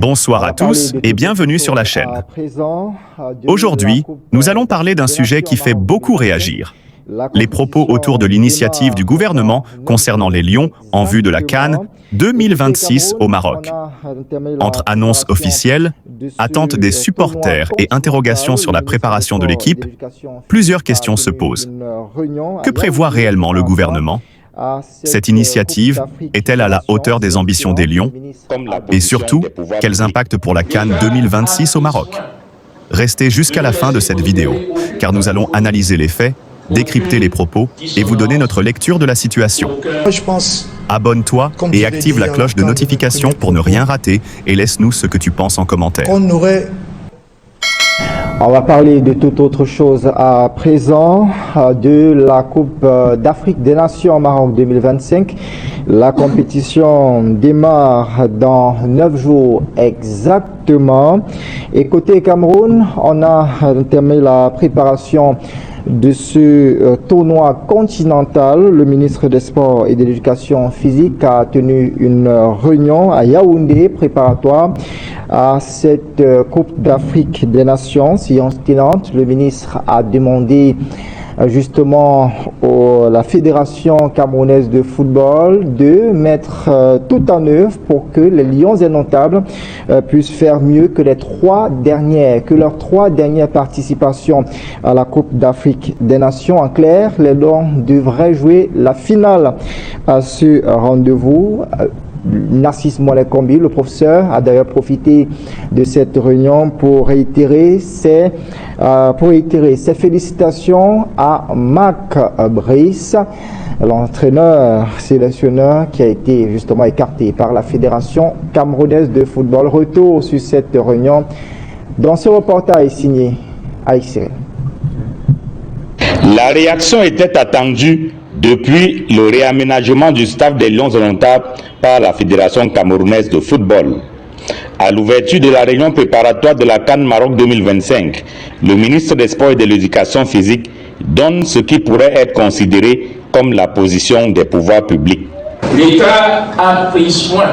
Bonsoir à tous et bienvenue sur la chaîne. Aujourd'hui, nous allons parler d'un sujet qui fait beaucoup réagir. Les propos autour de l'initiative du gouvernement concernant les Lions en vue de la CAN 2026 au Maroc. Entre annonces officielles, attentes des supporters et interrogations sur la préparation de l'équipe, plusieurs questions se posent. Que prévoit réellement le gouvernement ? Cette initiative est-elle à la hauteur des ambitions des Lions? Et surtout, quels impacts pour la CAN 2026 au Maroc? Restez jusqu'à la fin de cette vidéo, car nous allons analyser les faits, décrypter les propos et vous donner notre lecture de la situation. Abonne-toi et active la cloche de notification pour ne rien rater et laisse-nous ce que tu penses en commentaire. On va parler de toute autre chose à présent, de la Coupe d'Afrique des Nations Maroc 2025. La compétition démarre dans 9 jours exactement. Et côté Cameroun, on a terminé la préparation de ce tournoi continental. Le ministre des Sports et de l'Éducation physique a tenu une réunion à Yaoundé préparatoire à cette Coupe d'Afrique des Nations. Séance tenante, le ministre a demandé justement la Fédération camerounaise de football de mettre tout en œuvre pour que les Lions indomptables puissent faire mieux que leurs trois dernières participations à la Coupe d'Afrique des Nations. En clair, les Lions devraient jouer la finale à ce rendez-vous. Narcisse Molekombi, le professeur, a d'ailleurs profité de cette réunion pour réitérer ses félicitations à Marc Brice, l'entraîneur sélectionneur qui a été justement écarté par la Fédération camerounaise de football. Retour sur cette réunion dans ce reportage signé Aïk Cyril. La réaction était attendue depuis le réaménagement du staff des Lions indomptables par la Fédération camerounaise de football. À l'ouverture de la réunion préparatoire de la CAN Maroc 2025, le ministre des Sports et de l'Éducation physique donne ce qui pourrait être considéré comme la position des pouvoirs publics. L'État a pris soin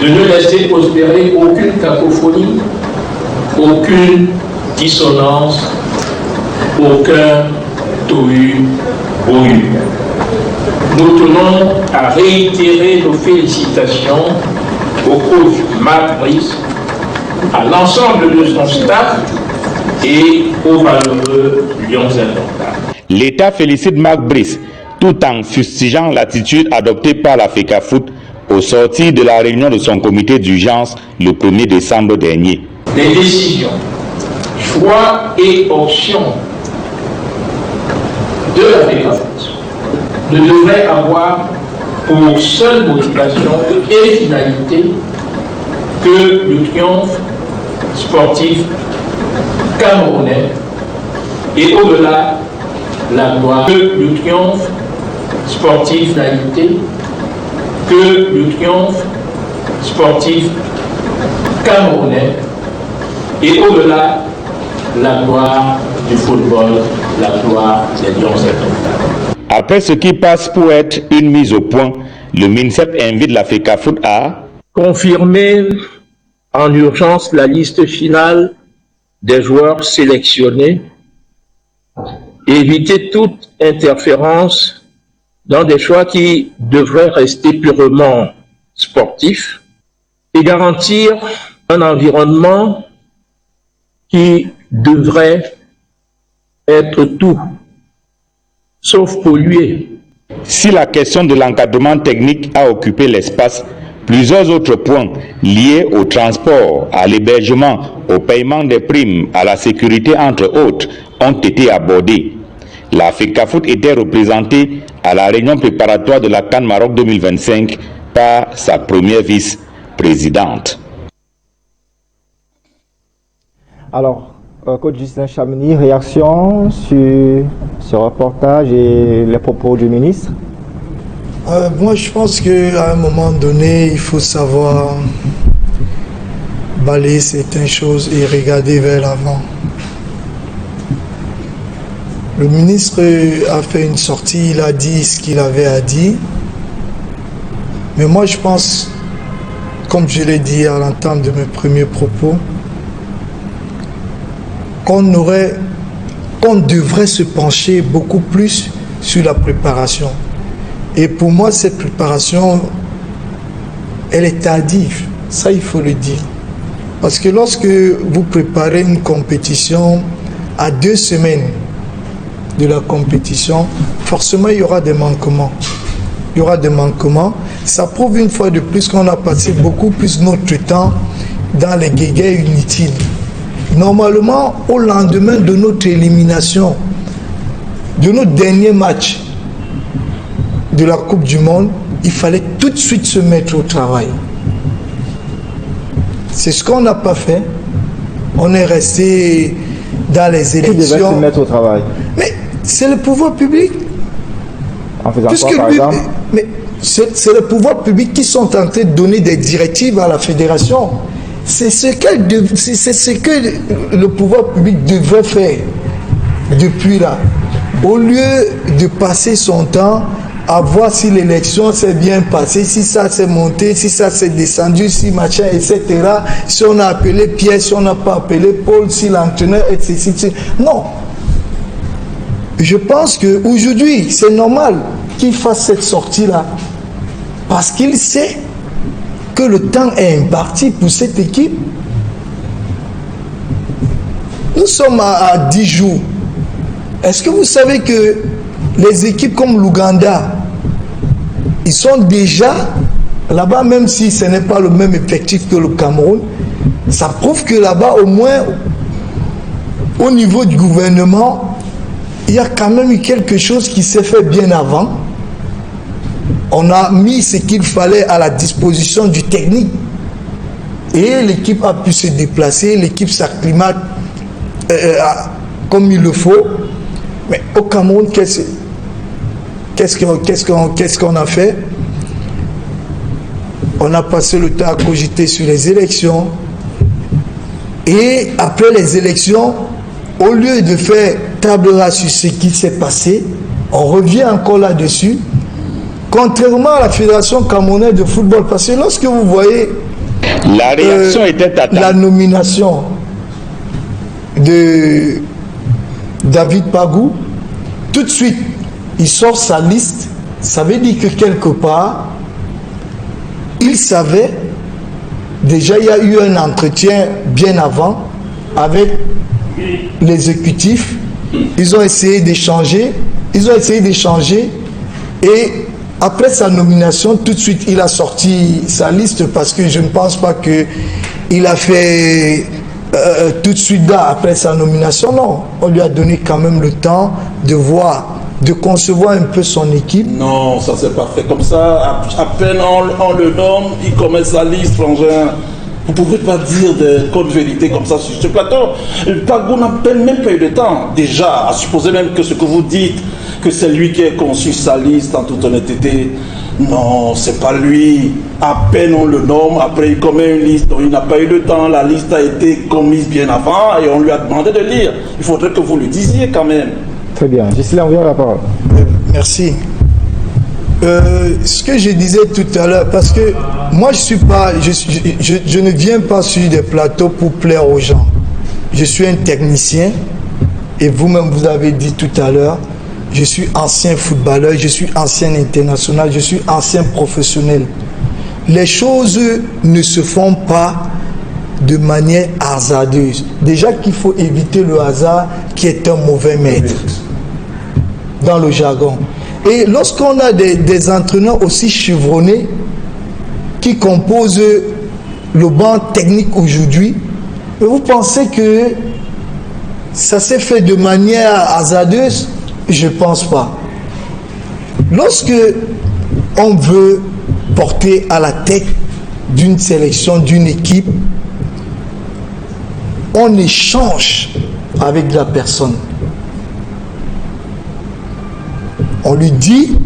de ne laisser prospérer aucune cacophonie, aucune dissonance, aucun tohu-bohu. Nous tenons à réitérer nos félicitations au coach Marc Brice, à l'ensemble de son staff et aux valeureux Lions indomptables. L'État félicite Marc Brice tout en fustigeant l'attitude adoptée par la FECAFOOT au sortir de la réunion de son comité d'urgence le 1er décembre dernier. Les décisions, choix et options de la FECAFOOT ne devrait avoir pour seule motivation et finalité que le triomphe sportif camerounais et au-delà la gloire. Que le triomphe sportif finalité, que le triomphe sportif camerounais et au-delà la gloire du football, la gloire des Lions indomptables. Après ce qui passe pour être une mise au point, le MINSEP invite la FECAFOOT à confirmer en urgence la liste finale des joueurs sélectionnés, éviter toute interférence dans des choix qui devraient rester purement sportifs et garantir un environnement qui devrait être tout sauf pollué. Si la question de l'encadrement technique a occupé l'espace, plusieurs autres points liés au transport, à l'hébergement, au paiement des primes, à la sécurité entre autres, ont été abordés. La FECAFOOT était représentée à la réunion préparatoire de la CAN Maroc 2025 par sa première vice-présidente. Alors, coach Justin Chamini, réaction sur ce reportage et les propos du ministre? Moi, je pense qu'à un moment donné, il faut savoir balayer certaines choses et regarder vers l'avant. Le ministre a fait une sortie, il a dit ce qu'il avait à dire. Mais moi, je pense comme je l'ai dit à l'entame de mes premiers propos, qu'on devrait se pencher beaucoup plus sur la préparation. Et pour moi, cette préparation, elle est tardive. Ça, il faut le dire. Parce que lorsque vous préparez une compétition à 2 semaines de la compétition, forcément, il y aura des manquements. Il y aura des manquements. Ça prouve une fois de plus qu'on a passé beaucoup plus notre temps dans les guéguerres inutiles. Normalement, au lendemain de notre élimination, de notre dernier match de la Coupe du Monde, il fallait tout de suite se mettre au travail. C'est ce qu'on n'a pas fait. On est resté dans les élections. Qui devait se mettre au travail? Mais c'est le pouvoir public. En faisant quoi, par exemple? Mais c'est le pouvoir public qui sont en train de donner des directives à la fédération. C'est ce que le pouvoir public devrait faire depuis là. Au lieu de passer son temps à voir si l'élection s'est bien passée, si ça s'est monté, si ça s'est descendu, si machin, etc. Si on a appelé Pierre, si on n'a pas appelé Paul, si l'entraîneur, etc. Non. Je pense qu'aujourd'hui, c'est normal qu'il fasse cette sortie-là. Parce qu'il sait que le temps est imparti pour cette équipe. Nous sommes à 10 jours. Est-ce que vous savez que les équipes comme l'Ouganda, ils sont déjà là-bas, même si ce n'est pas le même effectif que le Cameroun, ça prouve que là-bas, au moins, au niveau du gouvernement, il y a quand même eu quelque chose qui s'est fait bien avant. On a mis ce qu'il fallait à la disposition du technique. Et l'équipe a pu se déplacer, l'équipe s'acclimate comme il le faut. Mais au Cameroun, qu'est-ce qu'on a fait? On a passé le temps à cogiter sur les élections. Et après les élections, au lieu de faire table rase sur ce qui s'est passé, on revient encore là-dessus. Contrairement à la Fédération camerounaise de football, parce que lorsque vous voyez la réaction était la nomination de David Pagou, tout de suite, il sort sa liste. Ça veut dire que quelque part, il savait, déjà il y a eu un entretien bien avant avec l'exécutif. Ils ont essayé d'échanger. Et après sa nomination, tout de suite, il a sorti sa liste parce que je ne pense pas qu'il a fait tout de suite là, après sa nomination. Non, on lui a donné quand même le temps de voir, de concevoir un peu son équipe. Non, ça s'est pas fait comme ça. À peine on le nomme, il commence sa liste, frangin. Vous ne pouvez pas dire des codes vérités comme ça sur ce plateau. Pagou n'a même pas eu de temps, déjà, à supposer même que ce que vous dites, que c'est lui qui a conçu sa liste en toute honnêteté. Non, c'est pas lui. À peine on le nomme, après il commet une liste, donc il n'a pas eu de temps, la liste a été commise bien avant et on lui a demandé de lire. Il faudrait que vous le disiez quand même. Très bien. Gisèle, on vient la parole. Merci. Ce que je disais tout à l'heure, parce que moi je ne viens pas sur des plateaux pour plaire aux gens. Je suis un technicien et vous-même vous avez dit tout à l'heure, je suis ancien footballeur, je suis ancien international, je suis ancien professionnel. Les choses ne se font pas de manière hasardeuse. Déjà qu'il faut éviter le hasard qui est un mauvais maître dans le jargon. Et lorsqu'on a des entraîneurs aussi chevronnés qui composent le banc technique aujourd'hui, vous pensez que ça s'est fait de manière hasardeuse? Je ne pense pas. Lorsque on veut porter à la tête d'une sélection, d'une équipe, on échange avec la personne. On lui dit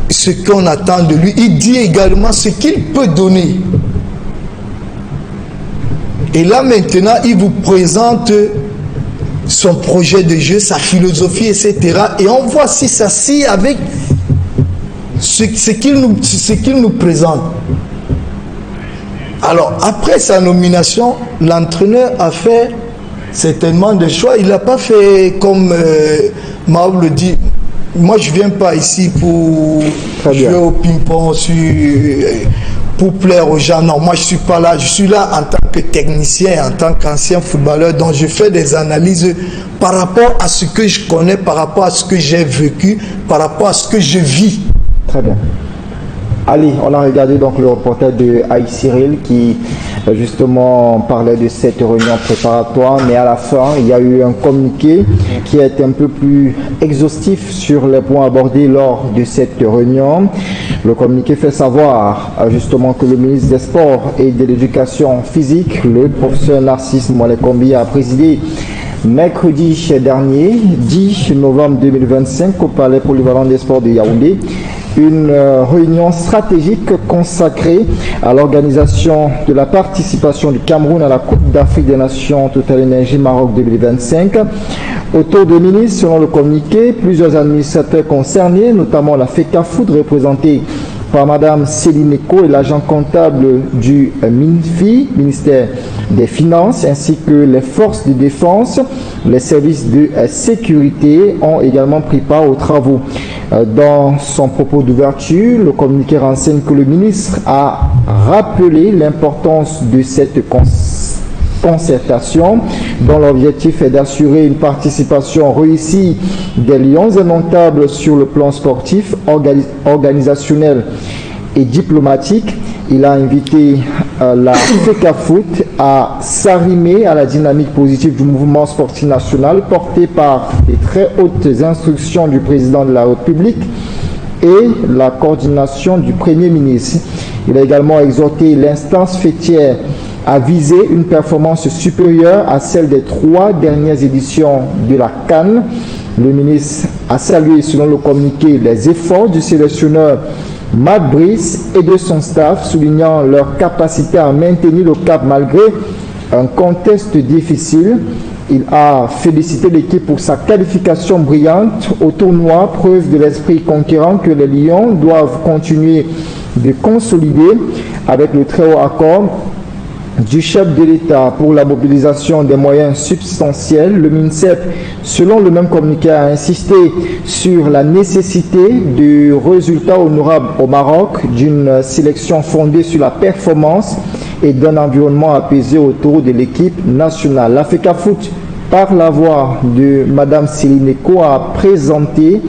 ce qu'on attend de lui. Il dit également ce qu'il peut donner. Et là maintenant, il vous présente son projet de jeu, sa philosophie, etc. Et on voit si ça scie avec ce qu'il nous présente. Alors, après sa nomination, l'entraîneur a fait certainement des choix. Il n'a pas fait comme Maoul le dit. Moi, je ne viens pas ici pour jouer au ping-pong, pour plaire aux gens. Non, moi, je ne suis pas là. Je suis là en tant que technicien, en tant qu'ancien footballeur. Donc, je fais des analyses par rapport à ce que je connais, par rapport à ce que j'ai vécu, par rapport à ce que je vis. Très bien. Ali, on a regardé donc le reportage de Aïe Cyril qui justement parlait de cette réunion préparatoire, mais à la fin, il y a eu un communiqué qui a été un peu plus exhaustif sur les points abordés lors de cette réunion. Le communiqué fait savoir justement que le ministre des Sports et de l'Éducation physique, le professeur Narcisse Molekombi, a présidé mercredi dernier, 10 novembre 2025, au Palais polyvalent des sports de Yaoundé, une réunion stratégique consacrée à l'organisation de la participation du Cameroun à la Coupe d'Afrique des Nations Total Énergie Maroc 2025. Autour de ministres, selon le communiqué, plusieurs administrateurs concernés, notamment la FECAFOOT représentée par Madame Céline Eco et l'agent comptable du MINFI, ministère des Finances, ainsi que les forces de défense, les services de sécurité ont également pris part aux travaux. Dans son propos d'ouverture, le communiqué renseigne que le ministre a rappelé l'importance de cette concertation dont l'objectif est d'assurer une participation réussie des Lions indomptables sur le plan sportif, organisationnel et diplomatique. Il a invité la FECAFOOT à s'arrimer à la dynamique positive du mouvement sportif national porté par les très hautes instructions du président de la République et la coordination du Premier ministre. Il a également exhorté l'instance fêtière à viser une performance supérieure à celle des 3 dernières éditions de la CAN. Le ministre a salué, selon le communiqué, les efforts du sélectionneur Matt Brice et de son staff, soulignant leur capacité à maintenir le cap malgré un contexte difficile. Il a félicité l'équipe pour sa qualification brillante au tournoi, preuve de l'esprit conquérant que les Lions doivent continuer de consolider avec le très haut accord du chef de l'État pour la mobilisation des moyens substantiels. Le MINSEP, selon le même communiqué, a insisté sur la nécessité de résultats honorables au Maroc, d'une sélection fondée sur la performance et d'un environnement apaisé autour de l'équipe nationale. La FECAFOOT, par la voix de Mme Céline Eco, a présenté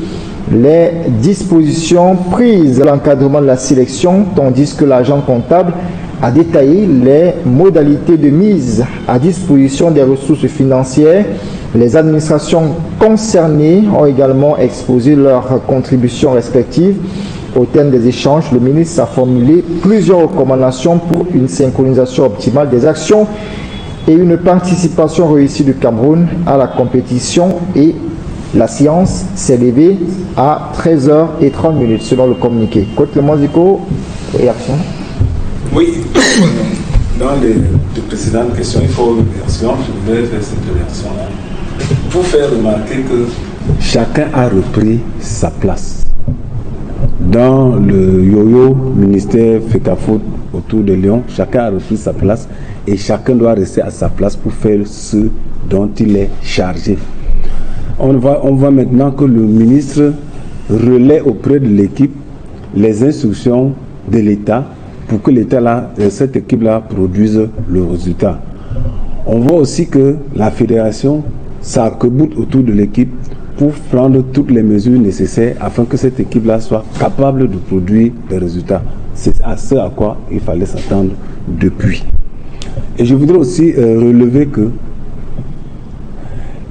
les dispositions prises à l'encadrement de la sélection, tandis que l'agent comptable a détaillé les modalités de mise à disposition des ressources financières. Les administrations concernées ont également exposé leurs contributions respectives. Au terme des échanges, le ministre a formulé plusieurs recommandations pour une synchronisation optimale des actions et une participation réussie du Cameroun à la compétition, et la séance s'est levée à 13h30 selon le communiqué. Côte le Mozico, réaction. Oui, dans les précédentes questions, il faut une réaction. Je voudrais faire cette réaction-là pour faire remarquer que chacun a repris sa place. Dans le yo-yo ministère FECAFOOT autour de Lyon, chacun a repris sa place et chacun doit rester à sa place pour faire ce dont il est chargé. On voit maintenant que le ministre relaie auprès de l'équipe les instructions de l'État pour que cette équipe-là produise le résultat. On voit aussi que la fédération s'arc-boute autour de l'équipe pour prendre toutes les mesures nécessaires afin que cette équipe-là soit capable de produire des résultats. C'est à ce à quoi il fallait s'attendre depuis. Et je voudrais aussi relever que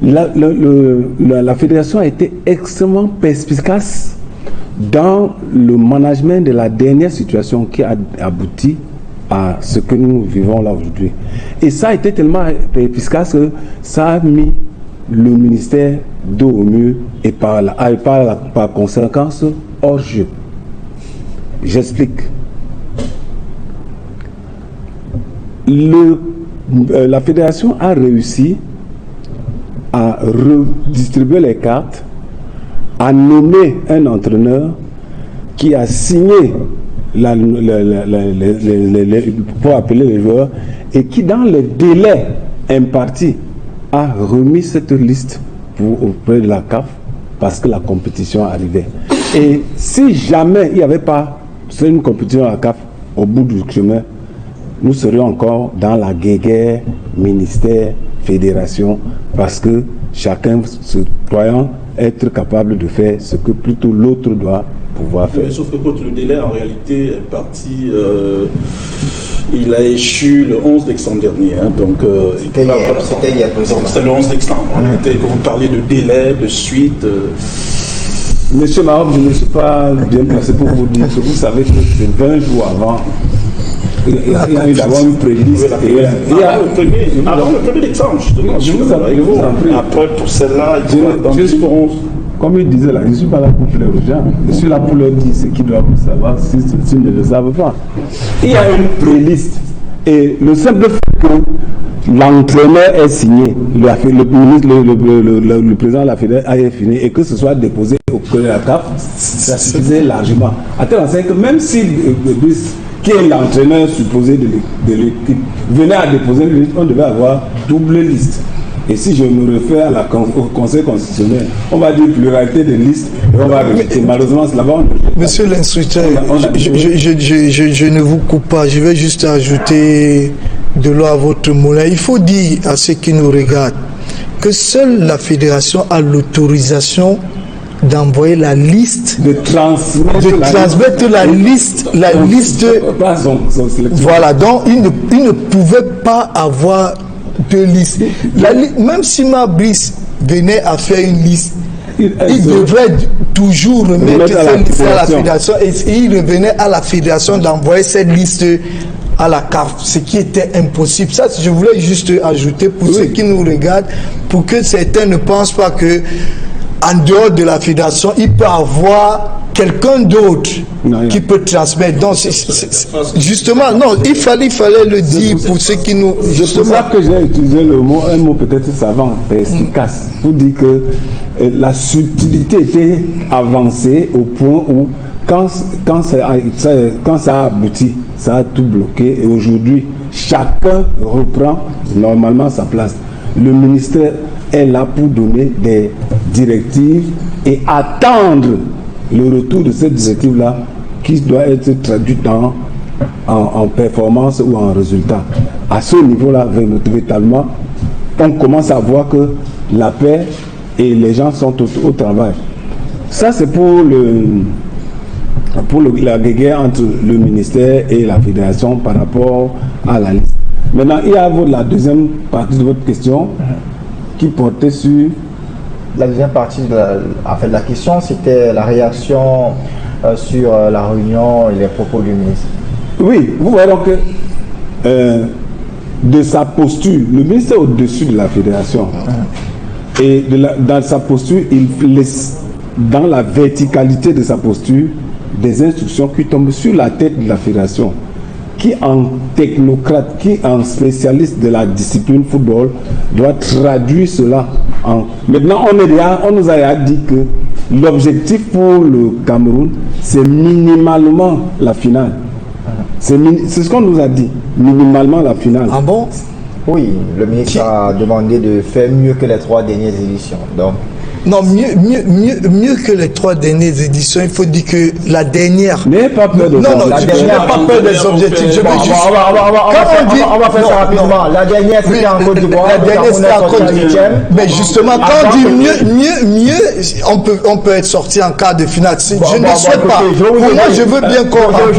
la fédération a été extrêmement perspicace dans le management de la dernière situation qui a abouti à ce que nous vivons là aujourd'hui. Et ça a été tellement efficace que ça a mis le ministère dos au mur et par conséquence hors jeu. J'explique. La fédération a réussi à redistribuer les cartes, à nommer un entraîneur qui a signé pour appeler les joueurs, et qui, dans les délais impartis, a remis cette liste auprès de la CAF parce que la compétition arrivait. Et si jamais il n'y avait pas une compétition à la CAF au bout du chemin, nous serions encore dans la guéguerre ministère, fédération, parce que chacun se croyant être capable de faire ce que plutôt l'autre doit pouvoir faire. Sauf que quand le délai en réalité est parti, il a échu le 11 décembre dernier. Hein, donc c'était hier. C'était le 11 décembre. Vous parlez de délai, de suite. Monsieur Maroc, je ne suis pas bien placé pour vous dire que vous savez que c'est 20 jours avant. Il y a eu d'abord une playlist. Avant le 1er décembre, justement. Après, pour celle-là, comme il disait là, je ne suis pas là pour plaire aux gens. Je suis là pour leur dire ce qu'ils doivent savoir s'ils ne le savent pas. Il y a une playlist. Et le simple fait que l'entraîneur est signé, le président de la fédération a fini, et que ce soit déposé au cœur de la CAF, ça suffisait largement. À tel enseigne que même si Brice, qui est l'entraîneur supposé de l'équipe, venait à déposer une liste, on devait avoir double liste. Et si je me réfère au Conseil constitutionnel, on va dire pluralité de listes, et on va rejeter. Malheureusement, c'est là-bas. Monsieur l'instructeur, je ne vous coupe pas, je vais juste ajouter de l'eau à votre moulin. Il faut dire à ceux qui nous regardent que seule la fédération a l'autorisation d'envoyer la liste, de transmettre la liste, voilà, donc il ne pouvait pas avoir de liste. Même si Brice venait à faire une liste, il devrait toujours remettre cette liste à la fédération, et il revenait à la fédération d'envoyer cette liste à la CAF, ce qui était impossible. Ça, je voulais juste ajouter pour ceux qui nous regardent, pour que certains ne pensent pas que en dehors de la fédération, il peut avoir quelqu'un d'autre qui peut transmettre. Donc, justement, non, il fallait le dire pour ceux qui nous... C'est pour ça que j'ai utilisé un mot peut-être savant, efficace, pour dire que la subtilité était avancée au point où, quand ça a abouti, ça a tout bloqué, et aujourd'hui, chacun reprend normalement sa place. Le ministère est là pour donner des directives et attendre le retour de cette directive-là qui doit être traduite en performance ou en résultat. À ce niveau-là, véritablement, on commence à voir que la paix et les gens sont au travail. Ça, c'est pour la guerre entre le ministère et la fédération par rapport à la liste. Maintenant, il y a la deuxième partie de votre question qui portait sur... La deuxième partie de la question, c'était la réaction sur la réunion et les propos du ministre. Oui, vous voyez donc que de sa posture, le ministre est au-dessus de la fédération. Et dans sa posture, il laisse dans la verticalité de sa posture des instructions qui tombent sur la tête de la fédération, qui en technocrate, qui en spécialiste de la discipline football, doit traduire cela en... Maintenant, on nous a dit que l'objectif pour le Cameroun, c'est minimalement la finale. C'est ce qu'on nous a dit, minimalement la finale. Ah bon? Oui, le ministre a demandé de faire mieux que les 3 dernières éditions. Donc... Non, mieux que les 3 dernières éditions, il faut dire que la dernière... N'ayez pas peur de ça. Non, je n'ai pas peur des objectifs. Je vais juste... On va faire ça rapidement. La dernière, c'était en Côte d'Ivoire. La dernière, c'était en Côte d'Ivoire. Mais justement, quand on dit mieux, on peut être sorti en quart de finale. Je ne souhaite pas. Moi, je veux bien qu'on... Je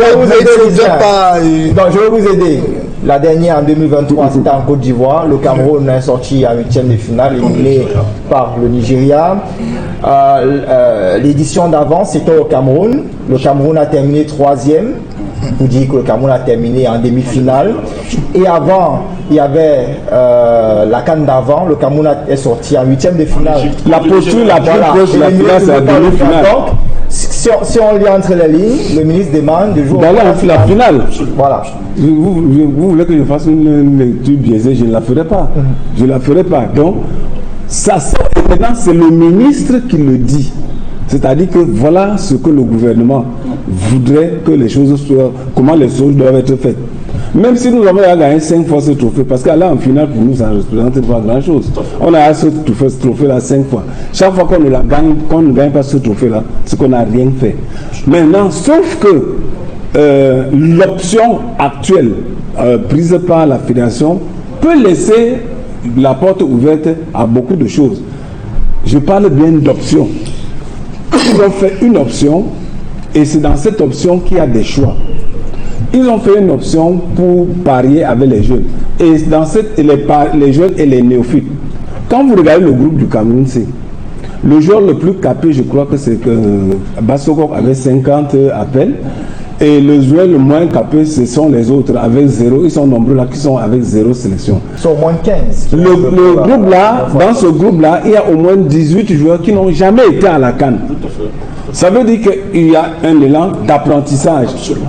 vais vous aider. La dernière en 2023, c'était en Côte d'Ivoire. Le Cameroun est sorti en 8e de finale, éliminé par le Nigeria. L'édition d'avant, c'était au Cameroun. Le Cameroun a terminé 3e. Vous dites que le Cameroun a terminé en demi-finale. Et avant, il y avait la CAN d'avant. Le Cameroun est sorti en 8e de finale. La posture la plus proche de la finale, c'est la demi-finale. Si on lit entre les lignes, le ministre demande de jouer la finale. Voilà. Vous voulez que je fasse une lecture biaisée, je ne la ferai pas. Je ne la ferai pas. Donc, ça, maintenant, c'est le ministre qui le dit. C'est-à-dire que voilà ce que le gouvernement voudrait que les choses soient, comment les choses doivent être faites. Même si nous avons gagné 5 fois ce trophée, parce que là en finale pour nous ça ne représente pas grand-chose. On a ce trophée-là 5 fois. Chaque fois qu'on ne gagne pas ce trophée-là, c'est qu'on n'a rien fait. Maintenant, sauf que l'option actuelle prise par la fédération peut laisser la porte ouverte à beaucoup de choses. Je parle bien d'option. Ils ont fait une option et c'est dans cette option qu'il y a des choix. Ils ont fait une option pour parier avec les jeunes. Et dans les jeunes et les néophytes. Quand vous regardez le groupe du Cameroun, c'est le joueur le plus capé, je crois que c'est que Bassoko avait 50 appels. Et le joueur le moins capé, ce sont les autres avec 0. Ils sont nombreux là qui sont avec 0 sélection. Ils sont au moins 15. Le groupe là, dans ce groupe-là, il y a au moins 18 joueurs qui n'ont jamais été à la CAN. Ça veut dire qu'il y a un élan d'apprentissage.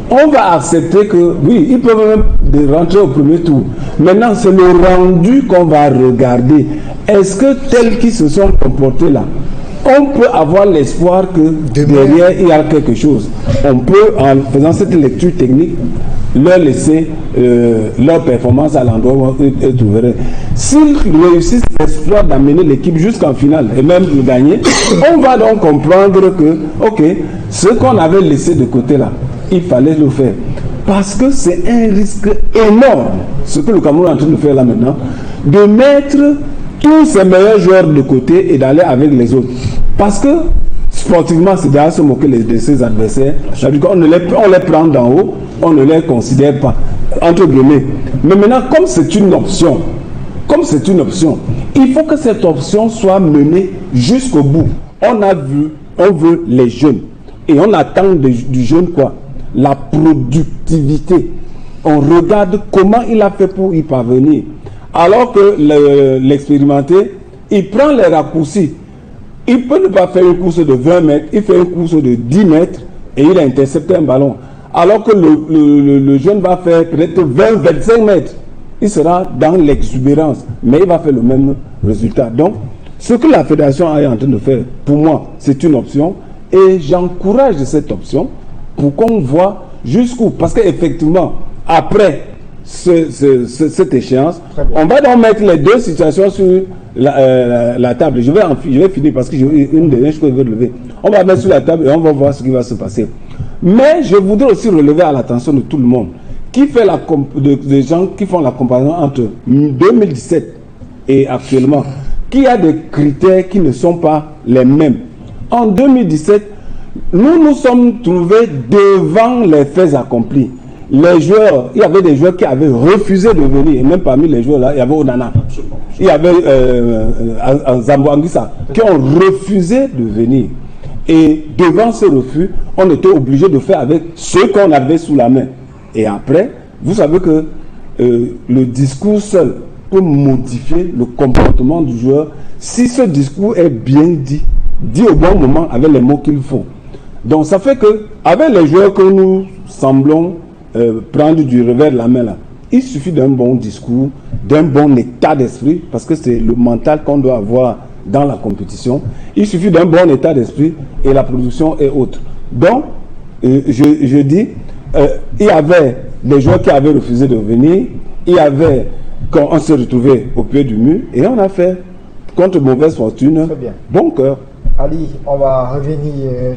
On va accepter que, oui, ils peuvent même rentrer au premier tour. Maintenant, c'est le rendu qu'on va regarder. Est-ce que tels qui se sont comportés là, on peut avoir l'espoir que derrière il y a quelque chose. On peut, en faisant cette lecture technique, leur laisser leur performance à l'endroit où ils trouveraient. S'ils réussissent l'espoir d'amener l'équipe jusqu'en finale et même de gagner, on va donc comprendre que, ok, ce qu'on avait laissé de côté là, il fallait le faire. Parce que c'est un risque énorme, ce que le Cameroun est en train de faire là maintenant, de mettre tous ses meilleurs joueurs de côté et d'aller avec les autres. Parce que sportivement, c'est déjà se moquer de ses adversaires. C'est-à-dire qu'on on les prend d'en haut, on ne les considère pas, entre guillemets. Mais maintenant, comme c'est une option, il faut que cette option soit menée jusqu'au bout. On veut les jeunes. Et on attend du jeune quoi? La productivité. On regarde comment il a fait pour y parvenir. Alors que l'expérimenté, il prend les raccourcis. Il peut ne pas faire une course de 20 mètres, il fait une course de 10 mètres et il a intercepté un ballon. Alors que le jeune va faire peut-être 20-25 mètres. Il sera dans l'exubérance, mais il va faire le même résultat. Donc, ce que la fédération est en train de faire, pour moi, c'est une option et j'encourage cette option pour qu'on voit jusqu'où. Parce qu'effectivement, après cette échéance, on va donc mettre les deux situations sur la table. Je vais finir parce que j'ai une dernière chose que je veux relever. On va mettre sur la table et on va voir ce qui va se passer. Mais je voudrais aussi relever à l'attention de tout le monde qui fait des gens qui font la comparaison entre 2017 et actuellement, qu'il y a des critères qui ne sont pas les mêmes. En 2017, nous nous sommes trouvés devant les faits accomplis. Les joueurs, il y avait des joueurs qui avaient refusé de venir, et même parmi les joueurs là, il y avait Onana, il y avait Zambo Anguissa, qui ont refusé de venir. Et devant ce refus, on était obligé de faire avec ce qu'on avait sous la main. Et après, vous savez que le discours seul peut modifier le comportement du joueur si ce discours est bien dit au bon moment avec les mots qu'il faut. Donc ça fait que avec les joueurs que nous semblons prendre du revers de la main là, il suffit d'un bon discours, d'un bon état d'esprit, parce que c'est le mental qu'on doit avoir dans la compétition. Il suffit d'un bon état d'esprit et la production est autre. Donc, je dis, il y avait des joueurs qui avaient refusé de venir, il y avait, quand on s'est retrouvé au pied du mur, et on a fait, contre mauvaise fortune, bon cœur. Ali, on va revenir